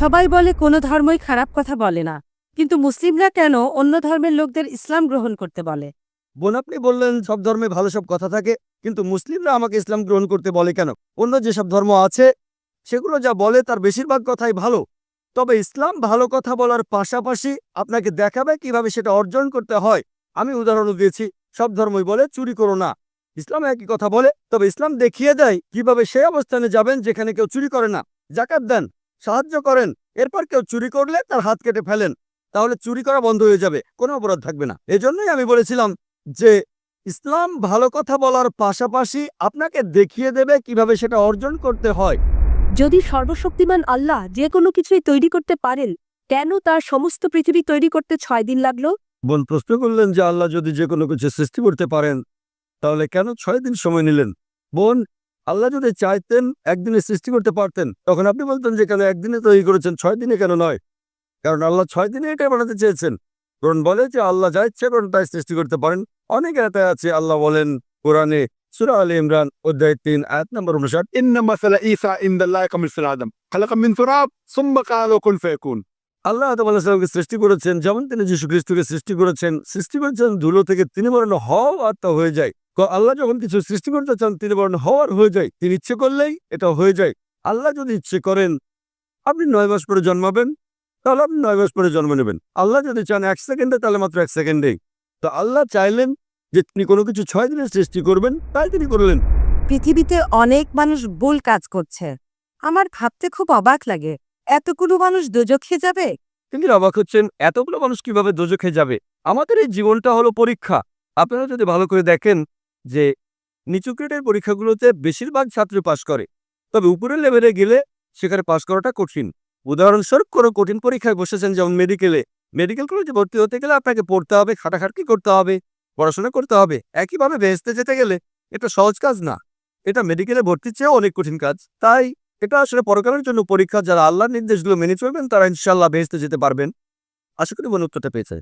সবাই বলে কোনো ধর্মই খারাপ কথা বলে না, কিন্তু মুসলিমরা কেন অন্য ধর্মের লোকদের ইসলাম গ্রহণ করতে বলে? বোন, আপনি বললেন সব ধর্মে ভালো সব কথা থাকে, কিন্তু মুসলিমরা আমাকে ইসলাম গ্রহণ করতে বলে কেন? অন্য যেসব ধর্ম আছে সেগুলো যা বলে তার বেশিরভাগ কথাই ভালো। তবে ইসলাম ভালো কথা বলার পাশাপাশি আপনাকে দেখাবে কিভাবে সেটা অর্জন করতে হয়। আমি উদাহরণ দিয়েছি, সব ধর্মই বলে চুরি করো না, ইসলাম একই কথা বলে, তবে ইসলাম দেখিয়ে দেয় কিভাবে সেই অবস্থানে যাবেন যেখানে কেউ চুরি করে না। জাকাত দেন, সাহায্য করেন, এরপর কেউ চুরি করলে তার হাত কেটে ফেলেন, তাহলে চুরি করা বন্ধ হয়ে যাবে, কোনো অপরাধ থাকবে না। এজন্যই আমি বলেছিলাম যে ইসলাম ভালো কথা বলার পাশাপাশি আপনাকে দেখিয়ে দেবে কিভাবে সেটা অর্জন করতে হয়। যদি সর্বশক্তিমান আল্লাহ যে কোনো কিছুই তৈরি করতে পারেন, কেন তার সমস্ত পৃথিবী তৈরি করতে 6 দিন লাগলো? বোন প্রশ্ন করলেন যে আল্লাহ যদি যে কোনো কিছু সৃষ্টি করতে পারেন তাহলে কেন 6 দিন সময় নিলেন? বোন, আল্লাহ যদি চাইতেন একদিনে সৃষ্টি করতে পারতেন, তখন আপনি বলতেন যে কেন একদিনে তৈরি করেছেন, 6 দিনে কেন নয়? কারণ আল্লাহ 6 দিনে এটা বানাতে চেয়েছেন। কোরআন বলে যে আল্লাহ যা ইচ্ছে করেন তাই সৃষ্টি করতে পারেন। অনেক আয়াতে আছে, আল্লাহ বলেন কোরআনে সূরা আলে ইমরান অধ্যায় 3 আয়াত নম্বর 59, إن مثل عيسى عند الله كمثل آدم خلق من تراب ثم قال له كن فيكون। আল্লাহ আদম আলাইহিস সালামকে সৃষ্টি করেছেন যেমন তিনি যীশু খ্রিস্টকে সৃষ্টি করেছেন ধুলো থেকে, তিনি বলেন হও আর তা হয়ে যায়। আল্লাহ যখন কিছু সৃষ্টি করতে চান তিনি বলেন হওয়ার হয়ে যায়, তিনি ইচ্ছে করলেই এটা হয়ে যায়। আল্লাহ যদি ইচ্ছে করেন আপনি 9 মাস পরে জন্মাবেন, তাহলে আপনি 9 মাস পরে জন্ম নেবেন। আল্লাহ যদি চান 1 সেকেন্ডে, তাহলে মাত্র 1 সেকেন্ডেই। তো আল্লাহ চাইলেন যে তিনি কোনো কিছু 6 দিনে সৃষ্টি করবেন, তাই তিনি করলেন। পৃথিবীতে অনেক মানুষ ভুল কাজ করছে। আমার ভাবতে খুব অবাক লাগে, এতগুলো মানুষ দোজখে যাবে। তিনি অবাক হচ্ছেন এতগুলো মানুষ কিভাবে দোজখে যাবে। আমাদের এই জীবনটা হলো পরীক্ষা। আপনারা যদি ভালো করে দেখেন যে নিচু গ্রেডের পরীক্ষাগুলোতে বেশিরভাগ ছাত্র পাশ করে, তবে উপরের লেভেলে গেলে সেখানে পাশ করাটা কঠিন। উদাহরণস্বরূপ কোনো কঠিন পরীক্ষায় বসেছেন, যেমন মেডিকেল কলেজে ভর্তি হতে গেলে আপনাকে পড়তে হবে, খাটাখাটনি করতে হবে, পড়াশোনা করতে হবে। একইভাবে বেহেশতে যেতে গেলে এটা সহজ কাজ না, এটা মেডিকেলে ভর্তির চেয়েও অনেক কঠিন কাজ। তাই এটা আসলে পরকালের জন্য পরীক্ষা। যারা আল্লাহর নির্দেশগুলো মেনে চলবেন তারা ইনশাআল্লাহ বেহেশতে যেতে পারবেন। আশা করি বোন উত্তরটা পেয়েছে।